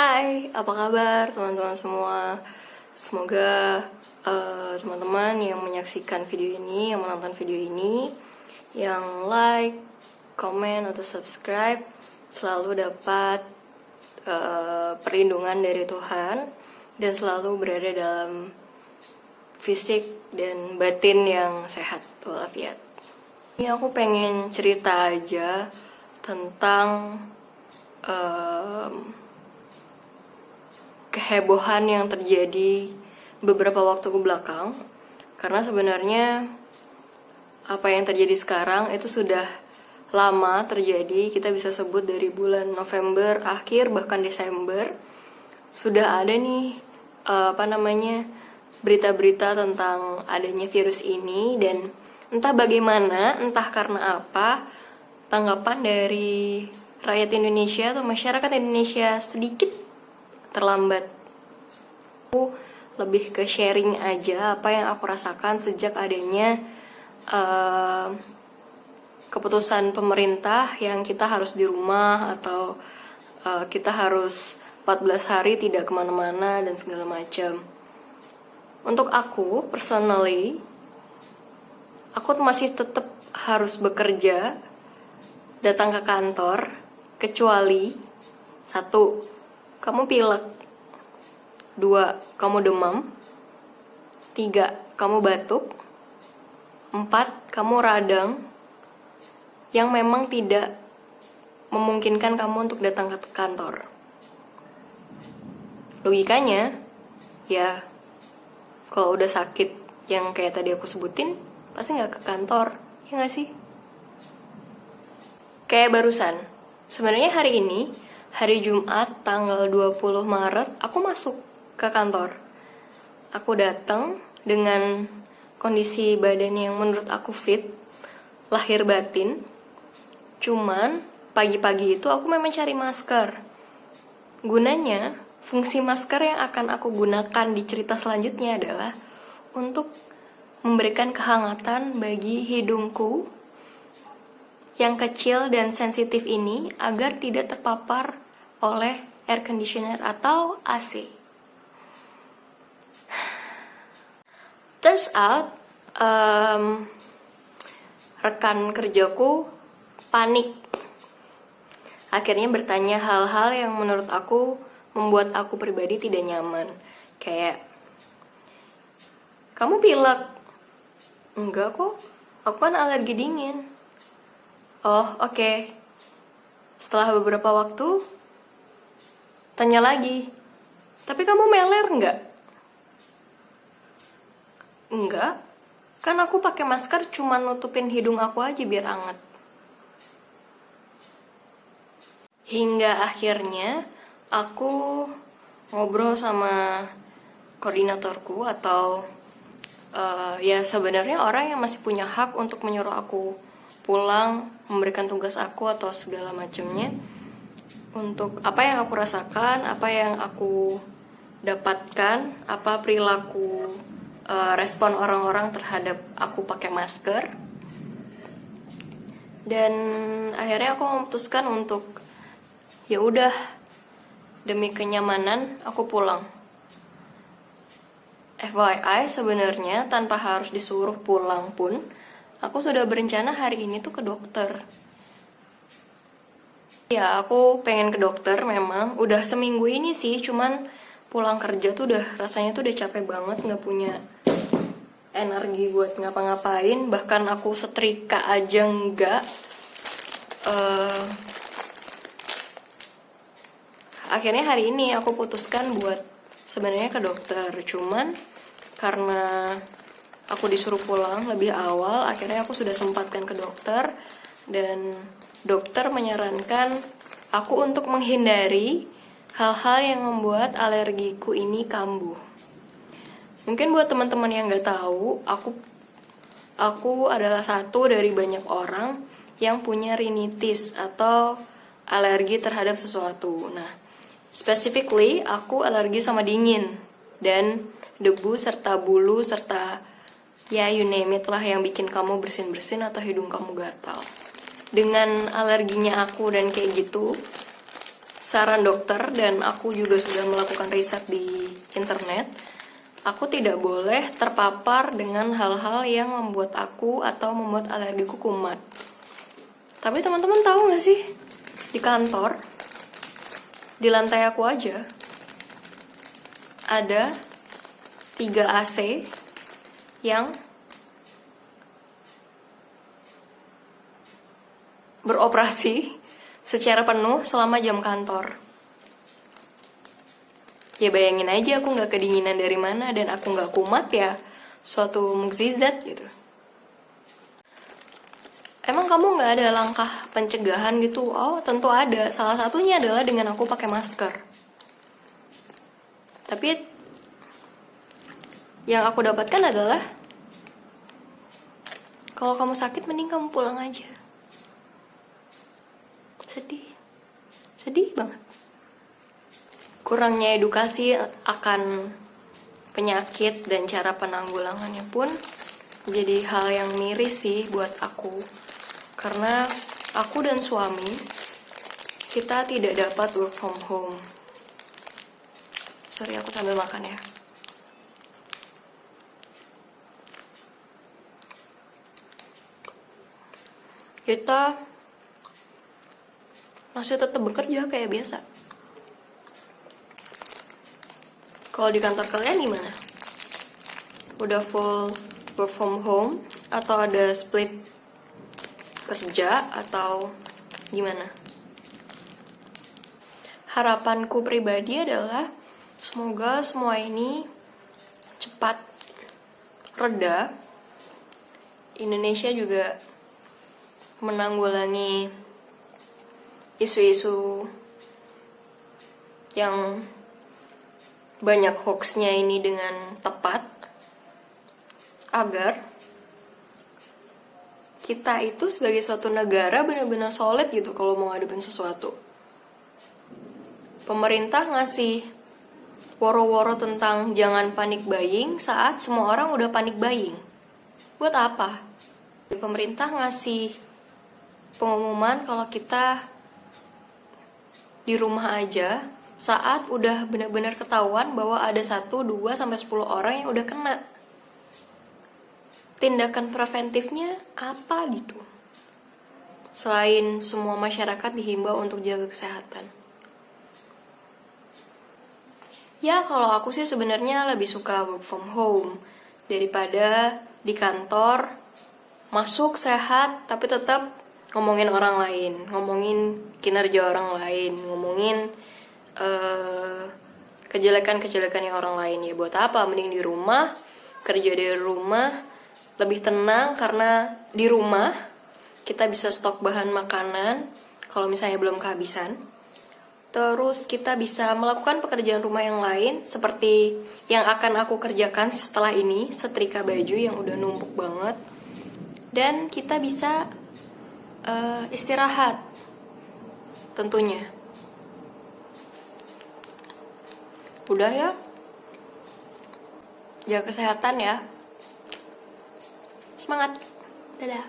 Hai, apa kabar teman-teman semua? Semoga teman-teman yang menyaksikan video ini, yang menonton video ini, yang like, komen, atau subscribe selalu dapat perlindungan dari Tuhan dan selalu berada dalam fisik dan batin yang sehat walafiat. Ini aku pengen cerita aja tentang kehebohan yang terjadi beberapa waktu ke belakang, karena sebenarnya apa yang terjadi sekarang itu sudah lama terjadi. Kita bisa sebut dari bulan November akhir bahkan Desember sudah ada nih berita-berita tentang adanya virus ini, dan entah bagaimana, entah karena apa, tanggapan dari rakyat Indonesia atau masyarakat Indonesia sedikit terlambat. Aku lebih ke sharing aja apa yang aku rasakan sejak adanya keputusan pemerintah yang kita harus di rumah, atau kita harus 14 hari tidak kemana-mana dan segala macam. Untuk aku personally, aku masih tetap harus bekerja, datang ke kantor, kecuali 1, kamu pilek, 2, kamu demam, 3, kamu batuk, 4, kamu radang yang memang tidak memungkinkan kamu untuk datang ke kantor. Logikanya, ya kalau udah sakit yang kayak tadi aku sebutin, pasti gak ke kantor, ya gak sih? Kayak barusan, sebenarnya hari ini, hari Jumat tanggal 20 Maret, aku masuk ke kantor. Aku datang dengan kondisi badan yang menurut aku fit, lahir batin. Cuman pagi-pagi itu aku memang cari masker. Gunanya, fungsi masker yang akan aku gunakan di cerita selanjutnya adalah untuk memberikan kehangatan bagi hidungku yang kecil dan sensitif ini agar tidak terpapar oleh air conditioner atau AC. Turns out, rekan kerjaku panik. Akhirnya bertanya hal-hal yang menurut aku membuat aku pribadi tidak nyaman. Kayak, kamu pilek? Enggak kok, aku kan alergi dingin. Oh, oke. Setelah beberapa waktu, tanya lagi, tapi kamu meler nggak? Enggak, kan aku pakai masker cuma nutupin hidung aku aja biar anget. Hingga akhirnya aku ngobrol sama koordinatorku atau ya sebenarnya orang yang masih punya hak untuk menyuruh aku pulang, memberikan tugas aku atau segala macamnya, untuk apa yang aku rasakan, apa yang aku dapatkan, apa perilaku respon orang-orang terhadap aku pakai masker. Dan akhirnya aku memutuskan untuk ya udah, demi kenyamanan aku pulang. FYI, sebenarnya tanpa harus disuruh pulang pun, aku sudah berencana hari ini tuh ke dokter. Ya, aku pengen ke dokter memang. Udah seminggu ini sih, cuman pulang kerja tuh rasanya tuh udah capek banget, gak punya energi buat ngapa-ngapain. Bahkan aku setrika aja enggak. Akhirnya hari ini aku putuskan buat sebenarnya ke dokter. Cuman karena aku disuruh pulang lebih awal, akhirnya aku sudah sempatkan ke dokter. Dan dokter menyarankan aku untuk menghindari hal-hal yang membuat alergiku ini kambuh. Mungkin buat teman-teman yang gak tahu, aku adalah satu dari banyak orang yang punya rinitis atau alergi terhadap sesuatu. Nah, specifically aku alergi sama dingin dan debu serta bulu serta ya you name it lah yang bikin kamu bersin-bersin atau hidung kamu gatal. Dengan alerginya aku dan kayak gitu, saran dokter dan aku juga sudah melakukan riset di internet, aku tidak boleh terpapar dengan hal-hal yang membuat aku atau membuat alergiku kumat. Tapi teman-teman tahu gak sih, di kantor, di lantai aku aja, ada 3 AC yang beroperasi secara penuh selama jam kantor. Ya bayangin aja aku gak kedinginan dari mana dan aku gak kumat, ya suatu mukjizat gitu. Emang kamu gak ada langkah pencegahan gitu? Oh tentu ada, salah satunya adalah dengan aku pakai masker. Tapi yang aku dapatkan adalah kalau kamu sakit mending kamu pulang aja. Sedih banget. Kurangnya edukasi akan penyakit dan cara penanggulangannya pun jadi hal yang miris sih buat aku. Karena aku dan suami, kita tidak dapat work from home. Sorry, aku sambil makan ya. Kita masih tetap bekerja kayak biasa. Kalau di kantor kalian gimana? Udah full work from home atau ada split kerja atau gimana? Harapanku pribadi adalah semoga semua ini cepat reda. Indonesia juga menanggulangi isu-isu yang banyak hoaxnya ini dengan tepat, agar kita itu sebagai suatu negara benar-benar solid gitu kalau mau ngadepin sesuatu. Pemerintah ngasih woro-woro tentang jangan panik buying saat semua orang udah panik buying. Buat apa? Pemerintah ngasih pengumuman kalau kita di rumah aja saat udah benar-benar ketahuan bahwa ada 1, 2, sampai 10 orang yang udah kena. Tindakan preventifnya apa gitu? Selain semua masyarakat dihimbau untuk jaga kesehatan. Ya kalau aku sih sebenarnya lebih suka work from home daripada di kantor, masuk sehat tapi tetap ngomongin orang lain, ngomongin kinerja orang lain, ngomongin kejelekan-kejelekannya orang lain. Ya buat apa? Mending di rumah, kerja dari rumah, lebih tenang karena di rumah kita bisa stok bahan makanan kalau misalnya belum kehabisan. Terus kita bisa melakukan pekerjaan rumah yang lain seperti yang akan aku kerjakan setelah ini, setrika baju yang udah numpuk banget. Dan kita bisa istirahat tentunya. Udah ya, jaga kesehatan ya. Semangat, dadah.